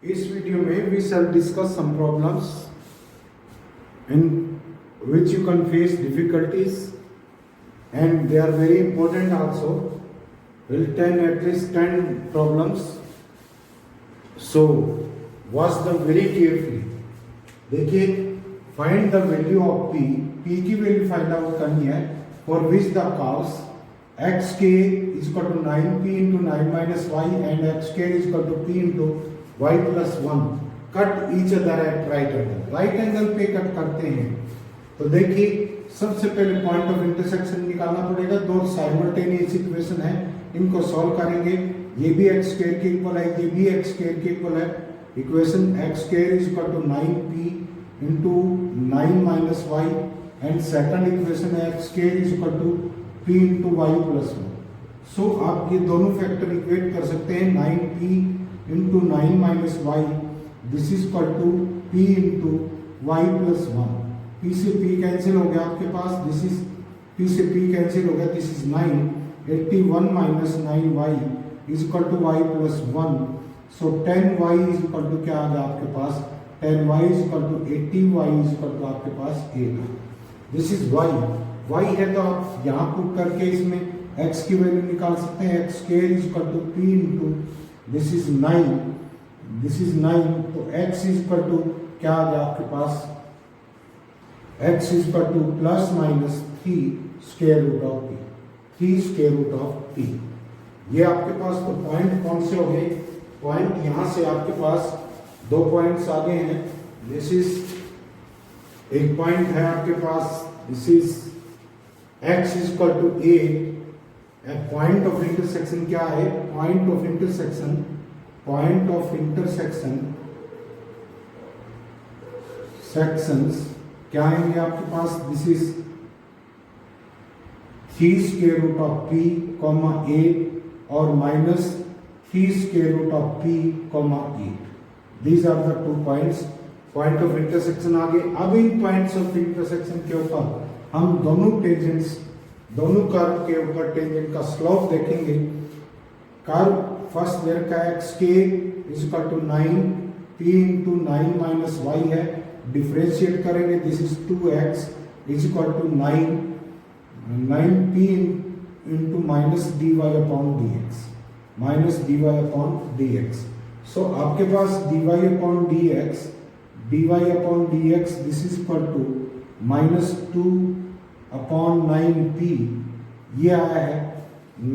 इस वीडियो में we shall discuss some problems in which you can face difficulties and they are very important also. We'll take at least 10 problems. So watch them very carefully. देखिए, find the value of p. p की value find out करनी है for which the curves xk is equal to 9p into 9 minus y and xk is equal to p into y plus 1 cut each other at right angle. Right angle पे cut करते हैं तो देखिए सबसे पहले point of intersection निकालना पड़ेगा. दो साइमल्टेनियस इक्वेशन है, इनको सॉल्व करेंगे. ये भी एक्स स्क्वायर के इक्वल है, ये भी एक्स स्क्वायर के इक्वल है. Equation x square is equal to 9p into 9 minus y and second equation है x square is equal to p into y plus 1. So आप ये दोनों फैक्टर इक्वेट कर सकते हैं. 9p into 9 minus y this is equal to p into y plus 1. p से p cancel हो गया आपके पास. दिस इज p से p कैंसिल हो गया. This is 9. 81 minus 9y is equal to y plus 1. So 10y is equal to क्या आ गया आपके पास. 10y is equal to 80y is equal to आपके पास 8. दिस इज y है तो आप यहाँ पुट करके इसमें x की वैल्यू निकाल सकते हैं. X square is equal to p into this is 9. This is 9 तो x इज इक्वल टू क्या आ गया आपके पास. x is equal to plus minus 3 square root of p. 3 square root of p. ये आपके पास तो पॉइंट कौन से हो गए. पॉइंट यहां से आपके पास दो पॉइंट्स आगे हैं. दिस इज एक पॉइंट है आपके पास. This is x is equal to a. Point of intersection क्या है. पॉइंट ऑफ इंटरसेक्शन सेक्शंस क्या आएंगे आपके पास. This is 3 square root of p comma 8 और minus 3 square root of p comma 8. These are the 2 points. Point of intersection आगे. अब इन points of intersection के ऊपर हम दोनों कर्व के ऊपर टेंजेंट का स्लोप देखेंगे. कर्व फर्स्ट देयर का एक्स के is equal to 9p into 9 minus y है. डिफरेंशिएट करेंगे. This is 2x is equal to 9p into minus dy upon dx. Minus dy upon dx. So आपके पास dy upon dx this is equal to minus 2 upon 9p. ये आया है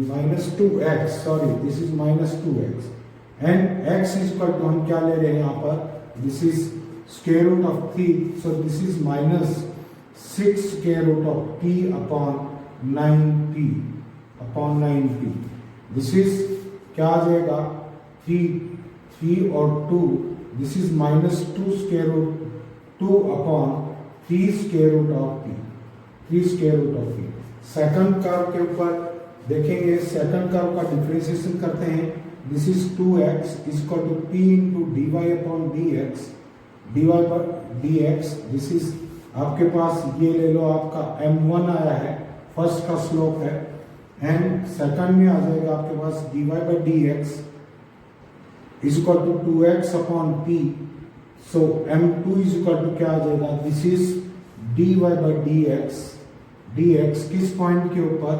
minus 2x. Sorry this is minus 2x and x is equal to हम क्या ले रहे हैं यहाँ पर. This is square root of 3. So this is minus 6 square root of p upon 9p. This is क्या आ जाएगा 3 और 2. This is minus 2 square root 2 upon 3 square root of p. 3 square root of p. Second curve के ऊपर देखेंगे. Second curve का differentiation करते हैं. This is 2x is equal to p into dy upon dx. This is आपके पास ये ले लो आपका m1 आया है. फर्स्ट का स्लोप है एंड सेकंड में आ जाएगा आपके पास dy by dx is equal to 2x upon p. So m2 is equal to क्या आ जाएगा. This is dy by dx किस पॉइंट के ऊपर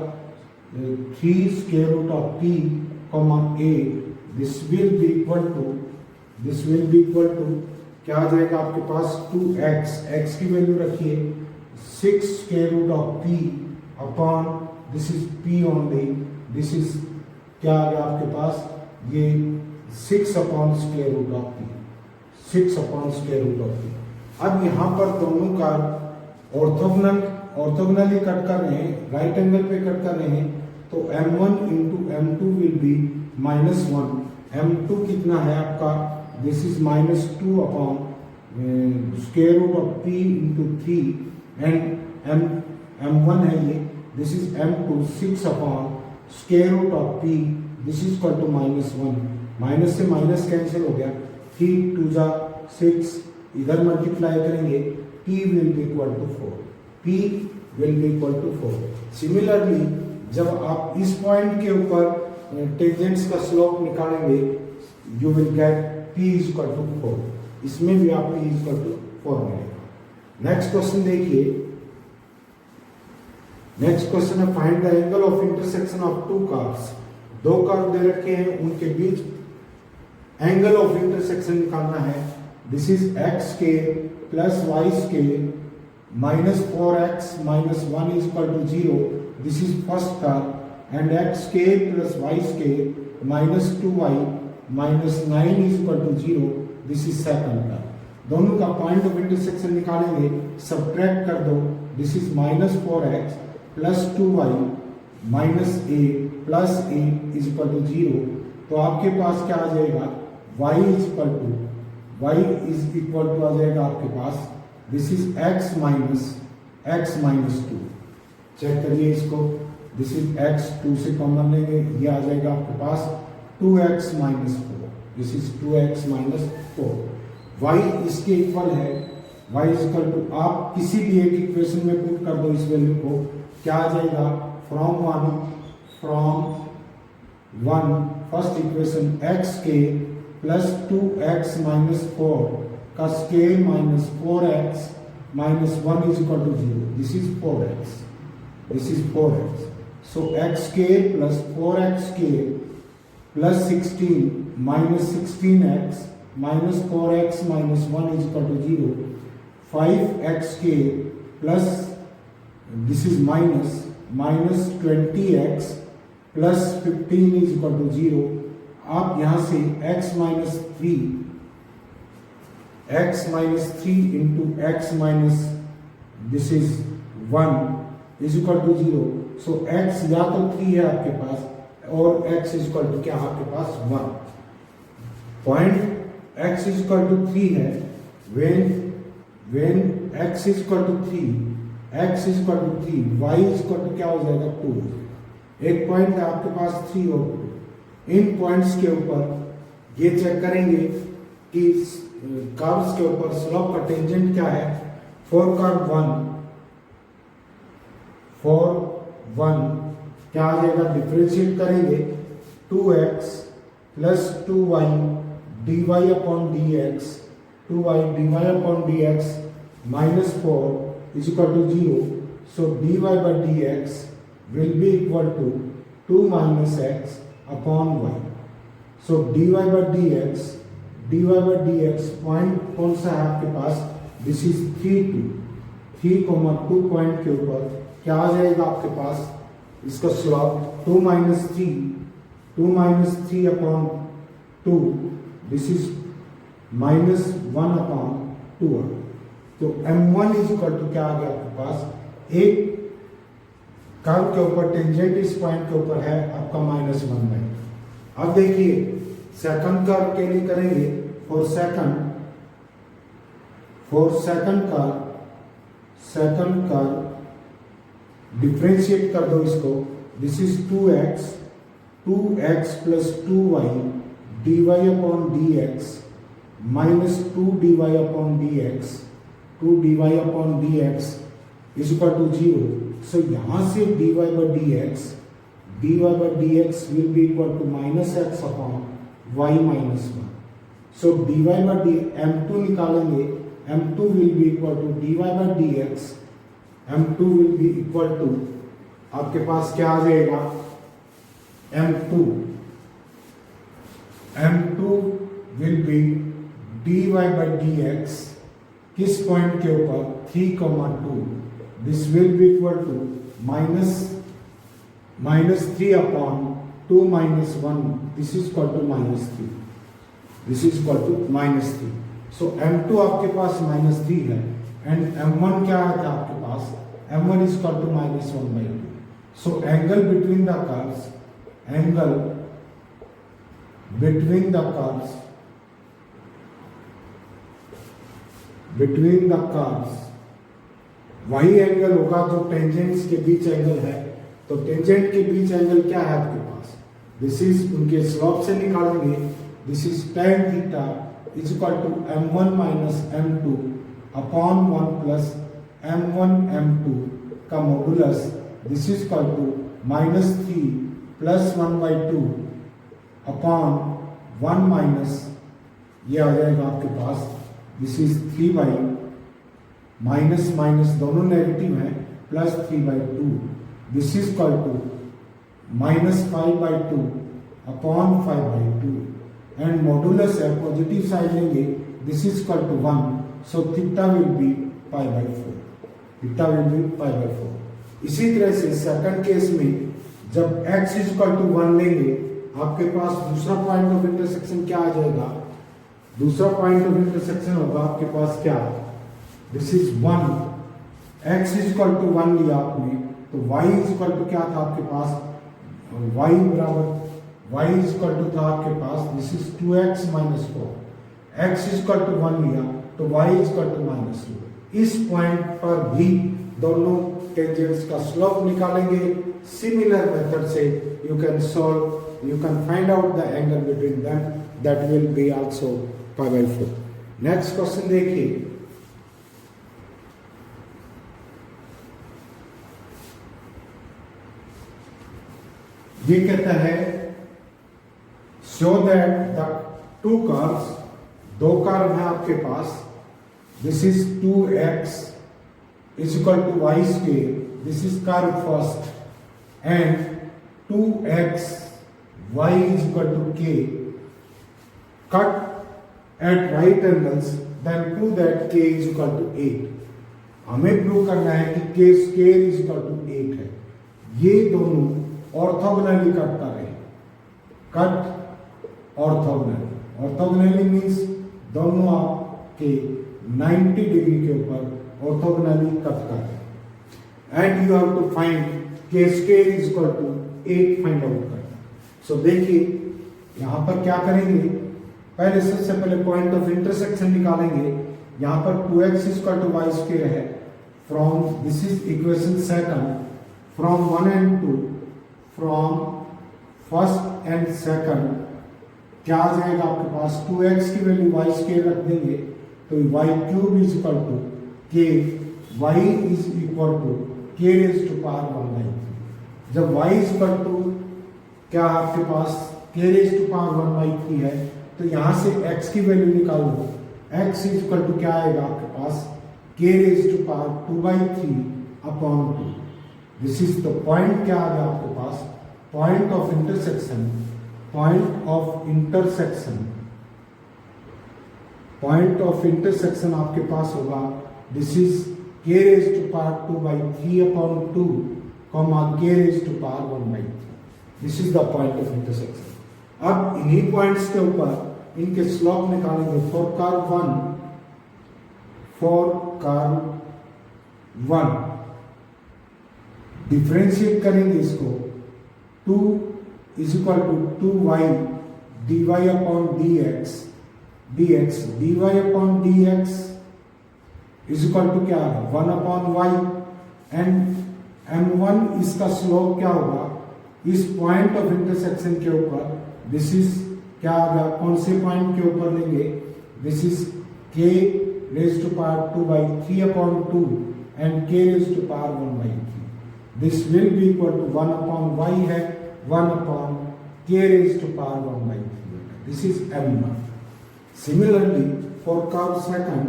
3 square root of p comma 8. This will be equal to क्या आ जाएगा आपके पास 2x. x की वैल्यू रखिए 6 square root of p upon this is p only. This is क्या आ गया आपके पास ये 6 upon square root of p. 6 upon square root of p. अब यहाँ पर दोनों का ऑर्थोगोनली कट कर रहे हैं. राइट एंगल पे कट कर रहे हैं तो m1 into m2 will B minus 1. m2 कितना है आपका. This is minus 2 upon square root of p into 3 and m1 है ये. This is m2 6 upon square root of p. This is equal to minus 1. Minus से minus cancel हो गया. 3 2 जा 6 इधर मल्टीप्लाई करेंगे. p will be equal to 4. p will be equal to 4. Similarly जब आप इस पॉइंट के ऊपर टेंजेंट्स का स्लोप निकालेंगे you will get p is equal to 4। इसमें भी आप p इज इक्वल टू 4 मिलेगा। नेक्स्ट क्वेश्चन देखिए, नेक्स्ट क्वेश्चन है find the angle of intersection of two curves. दो कर्व दे रखे हैं, उनके बीच एंगल ऑफ इंटरसेक्शन निकालना है। दिस इज एक्स के प्लस वाई के minus 4x minus 1 is equal to 0। This is first curve and x के प्लस वाई के minus 2y minus 9 is equal to 0। This is second curve. दोनों का point of intersection निकालेंगे, subtract कर दो। This is minus 4x plus 2y minus a plus a is equal to 0। तो आपके पास क्या आ जाएगा, y इज इक्वल टू आ जाएगा आपके पास, this is x minus 2। Check करिए इसको, दिस इज x 2 से कॉमन लेंगे, ये आ जाएगा आपके पास 2x minus 4। This is 2x minus 4। y इसके इक्वल है, y इज इक्वल टू, आप किसी भी एक इक्वेशन में पुट कर दो इस वैल्यू को, क्या आ जाएगा, from one first equation x के प्लस 2x माइनस 4 का scale minus 4x minus 1 is equal to 0। This is 4x। So x के प्लस 4x के plus 16 minus 16x minus 4x minus 1 is equal to 0। 5x के plus, this is minus 20x plus 15 is equal to 0। आप यहां से x minus 3 into x minus this is 1 is equal to 0। So x या तो 3 है आपके पास और x is equal to क्या आपके पास 1। Point x is equal to 3 है, when x is equal to 3, x is equal to 3, y is equal to क्या हो जाएगा 2। एक पॉइंट है आपके पास 3 और 2। इन पॉइंट्स के ऊपर ये चेक करेंगे कि कर्व्स के ऊपर स्लोप का टेंजेंट क्या है। फॉर कर्व 1 क्या आ जाएगा, डिफरेंशिएट करेंगे 2x plus 2y dy upon dx, 2y dy upon dx minus 4 is equal to 0. So dy by dx will be equal to 2 minus x upon y. So dy by dx point कौन सा है आपके पास, this is 3 2 point के ऊपर क्या आ जाएगा आपके पास, इसका slope 2 minus 3 upon 2, this is minus 1 upon 2। तो m1 इज इक्वल टू क्या आ गया आपके पास, एक कर्व के ऊपर टेंजेंट इस पॉइंट के ऊपर है आपका -1/2। अब देखिए सेकंड कर्व के लिए करेंगे, फॉर सेकंड कर्व डिफरेंशिएट कर दो इसको। This is 2x plus 2y dy upon dx minus 2 dy upon dx is equal to 0। So यहां से dy by dx will be equal to minus x upon y minus 1। So dy by m2 निकालेंगे, m2 will be equal to dy by dx, m2 will be equal to आपके पास क्या आ जाएगा, m2 will be dy by dx किस point के ऊपर 3,2, this will be equal to minus 3 upon 2 minus 1, this is equal to -3। So m2 आपके पास -3 है एंड m1 क्या है आपके पास, m1 is equal to -1/2। So angle between the curves वही एंगल होगा जो टेंजेंट्स के बीच एंगल है। तो टेंजेंट के बीच एंगल क्या है आपके पास, दिस इज उनके स्लोप से निकालेंगे, this is tan theta is equal to m1 minus m2 upon 1 plus m1 m2 का modulus, this is equal to -3 plus 1/2 upon 1 minus ये आ जाएगा आपके पास, दिस इज 3 माइनस माइनस दोनों नेगेटिव हैं, plus 3/2, this is equal to -5/2 upon 5/2, and modulus है positive side लेंगे, this is equal to 1, so theta will be π/4, theta will be π/4। इसी तरह से सेकंड केस में जब x इज इक्वल टू 1 लेंगे, आपके पास दूसरा पॉइंट ऑफ इंटरसेक्शन क्या आ जाएगा, दूसरा पॉइंट ऑफ इंटरसेक्शन होगा आपके पास क्या, this is 1, x is equal to 1 लिया आपने, तो y इज इक्वल टू क्या था आपके पास, y इज इक्वल टू था आपके पास, this is 2x - 4, x is equal to 1 लिया तो y इज इक्वल टू -2। इस पॉइंट पर भी दोनों टेंजेंट्स का स्लोप निकालेंगे। सिमिलर मेथड से you can find out the angle between them, that will be also π/4। Next question देखिए, ये कहता है show that the two curves, दो कर्व है आपके पास, this is 2x is equal to y square, this is curve first, and 2x y is equal to k cut at right angles, then prove that k is equal to 8। हमें prove करना है कि k square is equal to 8 है। ये दोनों orthogonally cut कर रहे हैं, कट ऑर्थोगोनली मीन्स दोनों आपके 90 डिग्री के ऊपर ऑर्थोगोनली कट कर रहे हैं, and you have to find k square is equal to 8 find out करना। सो देखिए यहां पर क्या करेंगे, पहले सबसे पहले पॉइंट ऑफ इंटरसेक्शन निकालेंगे। यहां पर 2x is equal to y square है, from this is equation second, from 1 and 2, from first and second क्या आ जाएगा आपके पास, 2x की वैल्यू वाई स्क्वायर रख देंगे तो y cube is equal to k, y is equal to k raise to power 1/3। जब वाई इज इक्वल टू क्या आपके पास के रेज टू पावर 1/3 है, तो यहां से x की वैल्यू निकाल दो, x इज इक्वल टू क्या आएगा आपके पास, k raise to power 2/3 upon 2। This is the point क्या आ गया आपके पास, point of intersection, point of intersection आपके पास होगा, this is k raise to power 2/3 upon 2, k raise to power 1/3। This is the point of intersection. अब इन्हीं पॉइंट्स के ऊपर इनके स्लोप निकालेंगे। फॉर कर्व 1 डिफरेंशिएट करेंगे इसको, 2 is equal to 2y dy upon dx dy upon dx is equal to क्या है, 1 अपॉन y, एंड m1 इसका स्लोप क्या होगा, इस पॉइंट ऑफ इंटरसेक्शन के ऊपर, दिस इज क्या होगा, कौन से पॉइंट के ऊपर लेंगे, this is k raise to power 2/3 upon 2 and k raise to power 1/3। This will be equal to 1 upon y है, 1 upon k raise to power 1/3। This is m1। Similarly, for curve second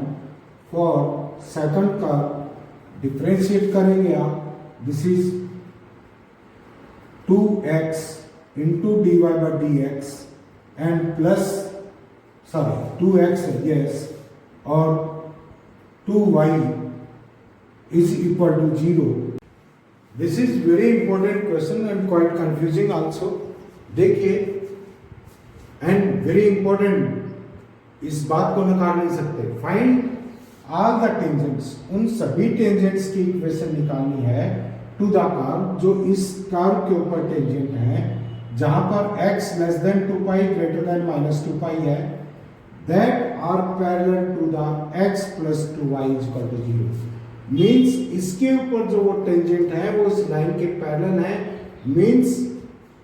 curve differentiate करेंगे आप, this is 2x into dy by dx and plus 2x yes, और 2y is equal to 0। This is very important question and quite confusing also. देखिए, and very important, इस बात को नकार नहीं सकते। फाइंड ऑल द टेंजेंट्स, उन सभी टेंजेंट्स की इक्वेशन निकालनी है टू द कर्व जो इस कर्व के ऊपर टेंजेंट है, जहां पर x less than 2π greater than -2π है, that are parallel to the x plus 2y is equal to 0। Means इसके ऊपर जो वो टेंजेंट है वो इस लाइन के पैरेलल है। मीन्स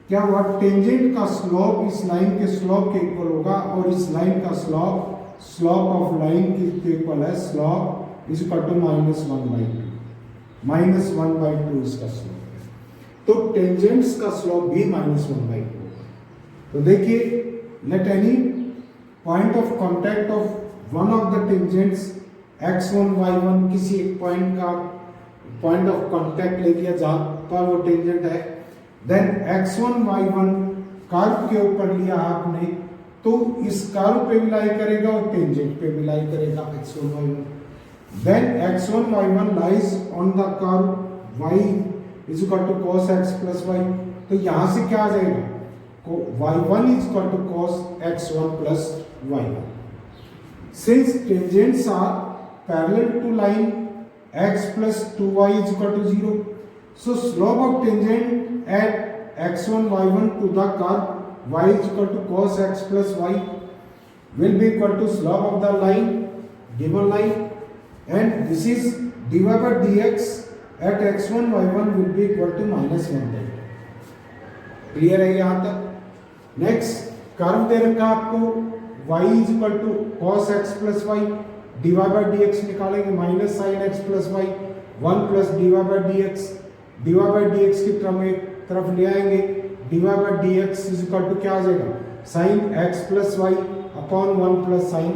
क्या हुआ, टेंजेंट का स्लोप इस लाइन के स्लोप के इक्वल होगा, और इस लाइन का स्लोप ऑफ लाइन के इक्वल है, स्लोप इज इक्वल टू -1/2 इसका स्लोप है। तो टेंजेंट्स का स्लोप भी -1/2 होगा। तो देखिए, let any point of contact of one of the tangents x1 y1, किसी एक पॉइंट का पॉइंट ऑफ कांटेक्ट ले लिया जहां पर वो टेंजेंट है, देन x1 y1 कर्व के ऊपर लिया आपने, तो इस कर्व पे भी लाई करेगा और टेंजेंट पे भी लाई करेगा x1 y1. Then x1 y1 lies on the curve y is equal to cos x plus y. तो यहां से क्या आ जाएगा, y1 is equal to cos x1 plus y1. Since tangents are parallel to line x plus 2y is equal to 0, so slope of tangent at x1 y1 to the curve y is equal to cos x plus y will be equal to slope of the line, given line, and this is dy by dx at x1 y1 will be equal to minus 1. Clear है यहां तक. Next curve दे रखा आपको y is equal to cos x plus y, dy by dx निकालेंगे minus sin x plus y, 1 plus dy by dx, dy by dx की तरफ ले आएंगे, dy by dx is equal to क्या आ जाएगा, sin x plus y upon 1 plus sin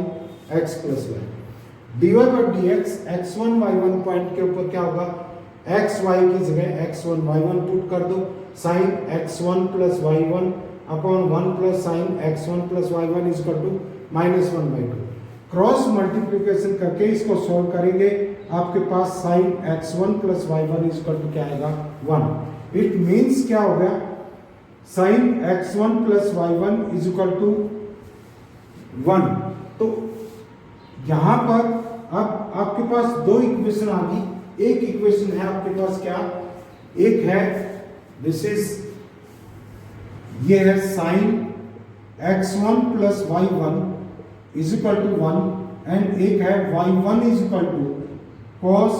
x plus y. dy by dx x1 y1 point के ऊपर क्या होगा, xy की जगह x1 y1 पुट कर दो, sin x1 plus y1 upon 1 plus sin x1 plus y1 is equal to minus 1/2. Cross multiplication करके इसको सोल्व करेंगे, आपके पास sin x1 plus y1 is equal to क्या आएगा, 1. इट मीन्स क्या हो गया, sin x1 plus y1 is equal to 1. तो यहां पर अब आपके पास दो इक्वेशन आ गई. एक इक्वेशन है आपके पास क्या, एक है दिस इज, ये है sin x1 plus y1 is equal to 1, and एक है y1 is equal to cos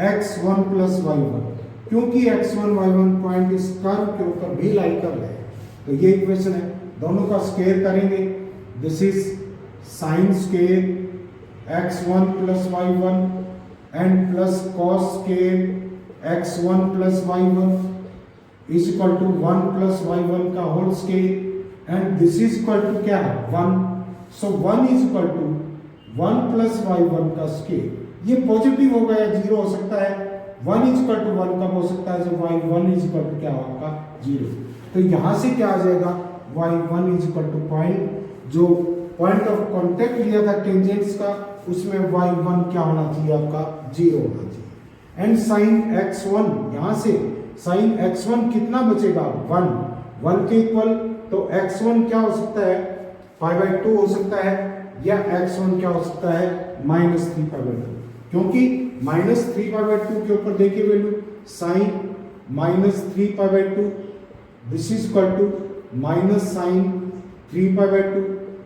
x1 plus y1. क्योंकि x1 y1 पॉइंट इस कर्व के ऊपर भी लाई कर रहे हैं, तो ये इक्वेशन है. दोनों का स्क्वायर करेंगे, this is sin square x1 plus y1 and plus cos square x1 plus y1 is equal to 1 plus y1 का whole square, and this is equal to क्या है, 1. So 1 is equal to 1 plus y1 का square. ये positive होगा या zero हो सकता है, 1 इज इक्वल टू 1 कब हो सकता है, जब y1 इज इक्वल टू क्या होगा, 0. तो यहां से क्या आ जाएगा, y1 is equal two point, जो पॉइंट ऑफ कांटेक्ट लिया था टेंजेंट्स का, उसमें y1 क्या होना चाहिए, आपका 0 होना चाहिए. एंड sin x1, यहां से sin x1 कितना बचेगा, 1 के इक्वल. तो x1 क्या हो सकता है, π/2 हो सकता है, या x1 क्या हो सकता है, -3π/2. क्योंकि -3π/2 के ऊपर देखिए value, sin -3π/2 this is equal to minus sin 3π/2,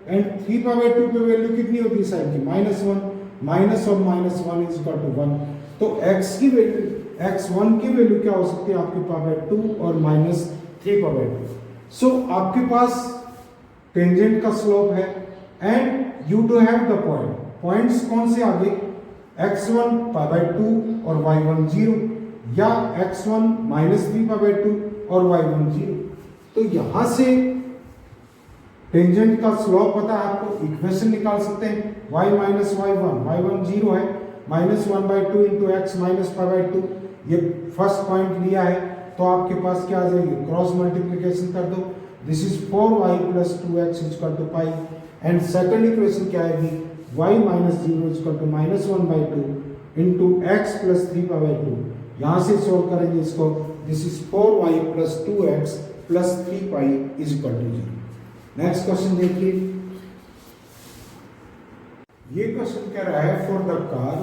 and 3π/2 पे वैल्यू कितनी होती है साइन की, -1, माइनस और -1 इज इक्वल टू 1. तो x की वैल्यू, x1 की वैल्यू क्या हो सकती है आपकी, π/2 और -3π/2. सो आपके पास टेंजेंट का स्लोप है, and you do have the point. Points कौन से आगे, x1 π/2 और y1 0, या x1 -3π/2 और y1 0. तो यहां से टेंजेंट का स्लोप पता है आपको, इक्वेशन निकाल सकते हैं, y माइनस y1 0 है, -1/2 इंटू एक्स माइनस π/2. ये फर्स्ट पॉइंट लिया है, तो आपके पास क्या आ जाएगी, क्रॉस मल्टीप्लिकेशन कर दो, this is 4y plus 2x is equal to pi. And second equation क्या आएगी, y minus 0 is equal to -1/2 into x plus 3π/2. यहां से सोल्व करेंगे इसको, this is 4y plus 2x plus 3π is equal to 0. Next question देखिए, ये question कह रहा है for the curve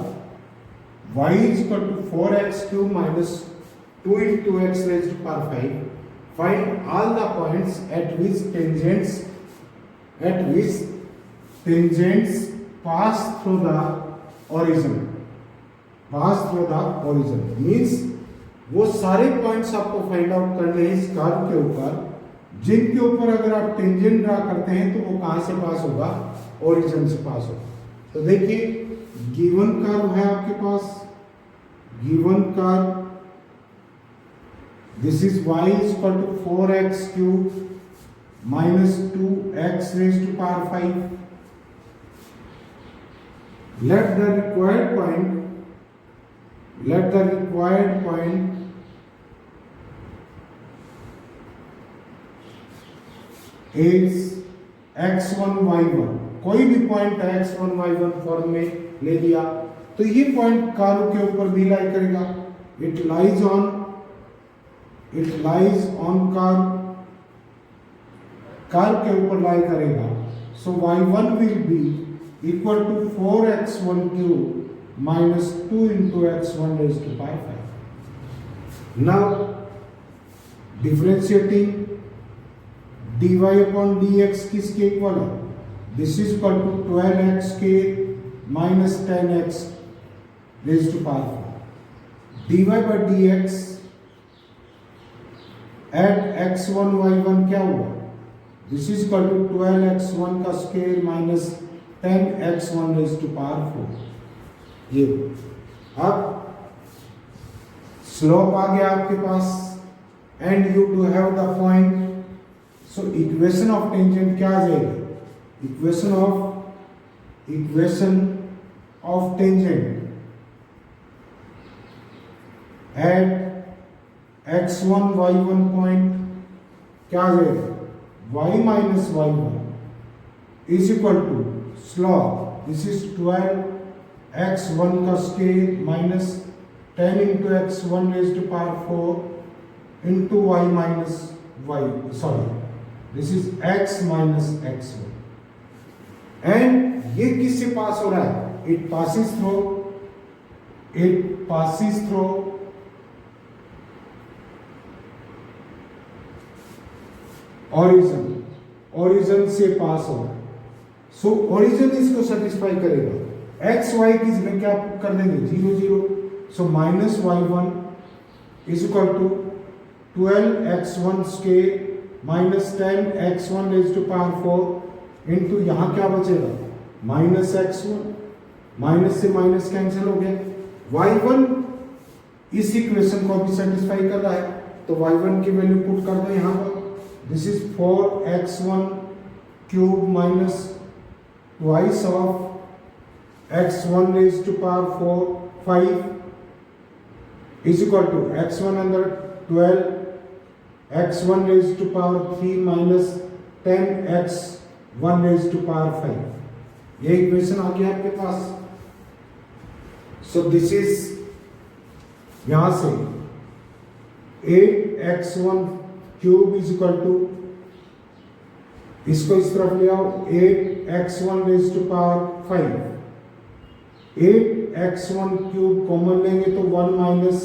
y is equal to 4x³ minus 2 into x raised to power 5, find all the points at which tangents pass through the origin. Means वो सारे points आपको find out करने हैं इस कर्व के ऊपर, जिनके ऊपर अगर आप टेंजेंट ड्रा करते हैं तो वो कहां से पास होगा, ओरिजिन से पास होगा. तो देखिए गिवन कर्व है आपके पास, given curve, this is y is equal to 4x³ minus 2x raised to power 5, let the required point is x1 y1, कोई भी पॉइंट x1 y1 फॉर्म में ले लिया तो ये पॉइंट कर्व के ऊपर भी लाई करेगा, इट लाइज ऑन कर्व के ऊपर लाई करेगा। So y1 will be equal to 4x1 cube minus 2 into x1 raised to power 5. Now differentiating dy upon dx किसके इक्वल है? This is equal to 12x square minus 10x raised to power 4. dy by dx at x1 y1 क्या हुआ? This is equal to 12x1 का square minus 10x1 raised to power 4. ये अब slope आ गया आपके पास and you do have the point. So equation of tangent क्या आ जाएगी? Equation of tangent at x1 y1 point क्या आ जाएगा? y minus y1 is equal to slope, this is 12 x1 का square minus 10 into x1 raised to power 4 into y minus y, sorry this is x minus x1 and ये किससे पास हो रहा है? It passes through origin से पास हो रहा है। सो ओरिजिन इसको सेटिस्फाई करेगा। एक्स वाई की जगह क्या कर देंगे? 0 0। So minus y1 is equal to 12x1 square minus 10x1 raised to power 4 into यहां क्या बचेगा? माइनस x1, माइनस से माइनस कैंसिल हो गया। y1 इस इक्वेशन को भी सेटिस्फाई कर रहा है तो y1 की वैल्यू पुट कर दो यहां पर। This is 4x1 cube minus twice of x1 raised to power 4 5 is equal to x1 under 12 x1 raised to power 3 minus 10 x1 raised to power 5। ये इक्वेशन आ गया आपके पास। सो दिस इज यहां से 8x1 cube is equal to, इसको इस तरफ ले आओ, 8x1 raised to power 5। 8x1 cube common लेंगे तो 1 minus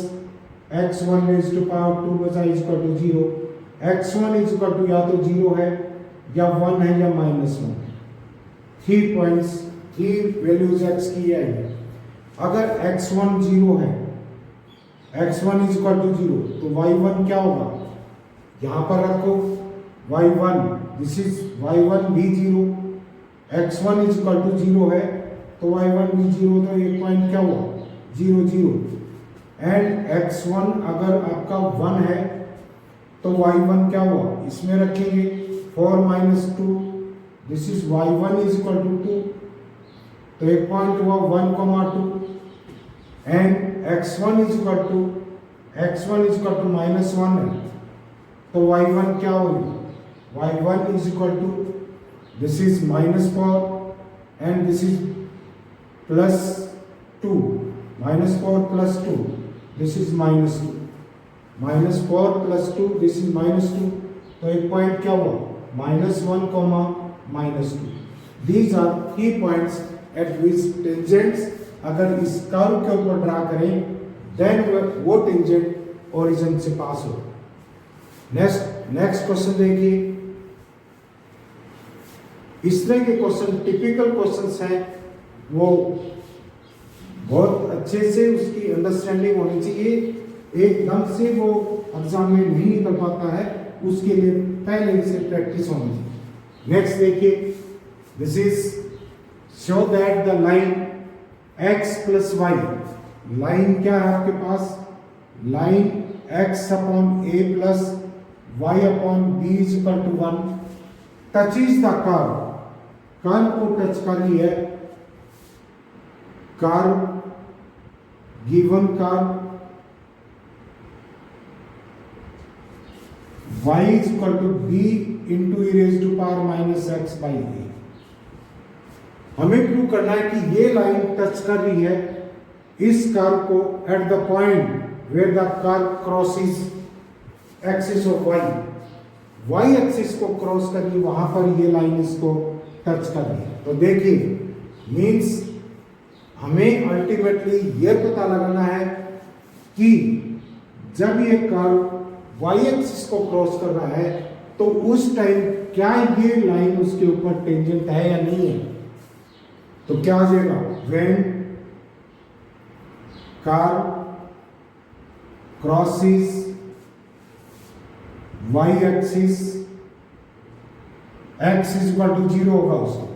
x1 raised to power 2 बचा is equal to 0। x1 is equal to या तो 0 है या 1 है या माइनस 1। 3 पॉइंट्स 3 वैल्यूज x की आएगी। अगर x1 0 है, x1 इज इक्वल टू 0 तो y1 क्या होगा? यहां पर रखो y1, दिस इज y1 भी 0, x1 इज इक्वल टू 0 है तो y1 भी 0, तो एक पॉइंट क्या हुआ? 0 0 एंड x1 अगर आपका 1 है तो y1 क्या हुआ? इसमें रखेंगे 4 माइनस 2, this is y1 is equal to 2, तो एक पॉइंट हुआ 1,2 and x1 is equal to minus 1 है तो y1 क्या होगी? y1 is equal to, this is minus 4 and this is plus 2, minus 4 plus 2, this is minus 2, minus 4 plus 2, this is minus 2, तो एक point क्या हुआ? -1, -2। These are 3 points at which tangents अगर इस कर्व के ऊपर ड्रा करें देन वो टेंजेंट ओरिजिन से पास हो। नेक्स्ट क्वेश्चन देखिए। इस तरह के क्वेश्चन टिपिकल क्वेश्चंस हैं, वो बहुत अच्छे से उसकी अंडरस्टैंडिंग होनी चाहिए, एकदम से वो एग्जाम में नहीं निकल पाता है, उसके लिए पहले से प्रैक्टिस होनी चाहिए। नेक्स्ट देखिए, this is show that the line x plus y, line क्या है आपके पास? Line x upon a plus y upon b is equal to 1 touch is the curve, curve को टच कर रही है curve, given curve y is equal to b into e raised to power minus x by a। हमें prove करना है कि ये line touch कर रही है इस कर्व को at the point where the curve crosses axis of y axis को क्रॉस कर रही है, वहां पर ये लाइन इसको टच कर रही है। तो देखिए मींस हमें अल्टीमेटली ये पता लगाना है कि जब ये कर्व y एक्सिस को क्रॉस कर रहा है तो उस टाइम क्या ये लाइन उसके ऊपर टेंजेंट है या नहीं है। तो क्या आ जाएगा, when curve crosses y axis, x is equal to 0 होगा उसको,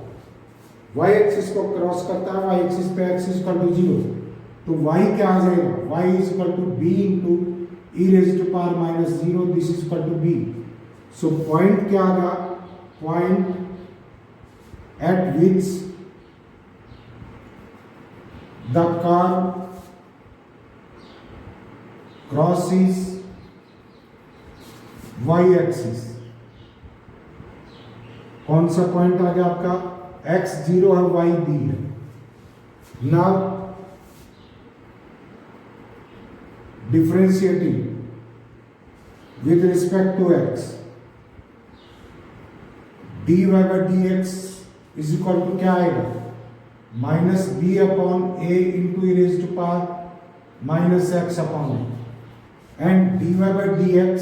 y एक्सिस को क्रॉस करता है, y एक्सिस पे x इज इक्वल टू 0, तो y क्या आ जाएगा, y is equal to b into e raise to power minus 0, this is equal to b। So point क्या आगा, point at which the curve crosses y axis. कौन सा point आ गया आपका, x 0 है, y b है। Now differentiating with respect to x, dy by dx is equal to क्या आएगा, minus b upon a into e raise to power minus x upon a, and dy by dx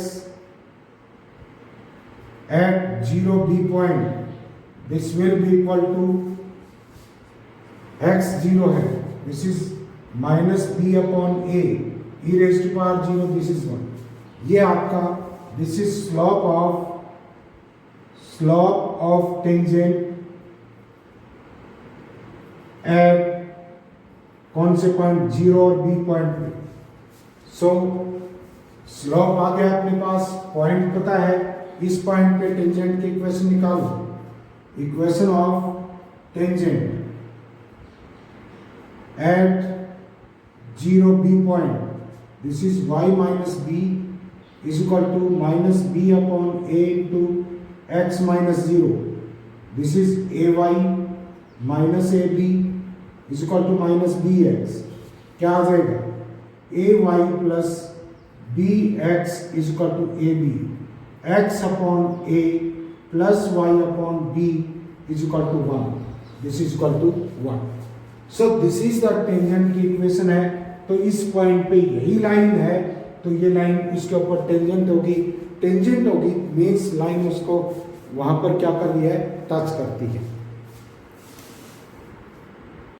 at 0b point, this will be equal to x 0 है, this is minus b upon a e raised to power 0, this is 1। ये आपका this is slope of tangent at कौन से point 0 और b point पे। सो slope आ गया अपने पास, पॉइंट पता है, इस पॉइंट पे टेंजेंट की इक्वेशन निकालो, equation of tangent eight 0b point, this is y minus b is equal to minus b upon a into x minus 0, this is ay minus ab is equal to minus bx। क्या आ जाएगा, ay plus bx is equal to ab, x upon a plus y upon b is equal to 1, this is equal to 1। so this is the tangent की equation है। तो इस point पे यही line है, तो ये लाइन उसके ऊपर टेंजेंट होगी, मींस लाइन उसको वहां पर क्या कर रही है, टच करती है।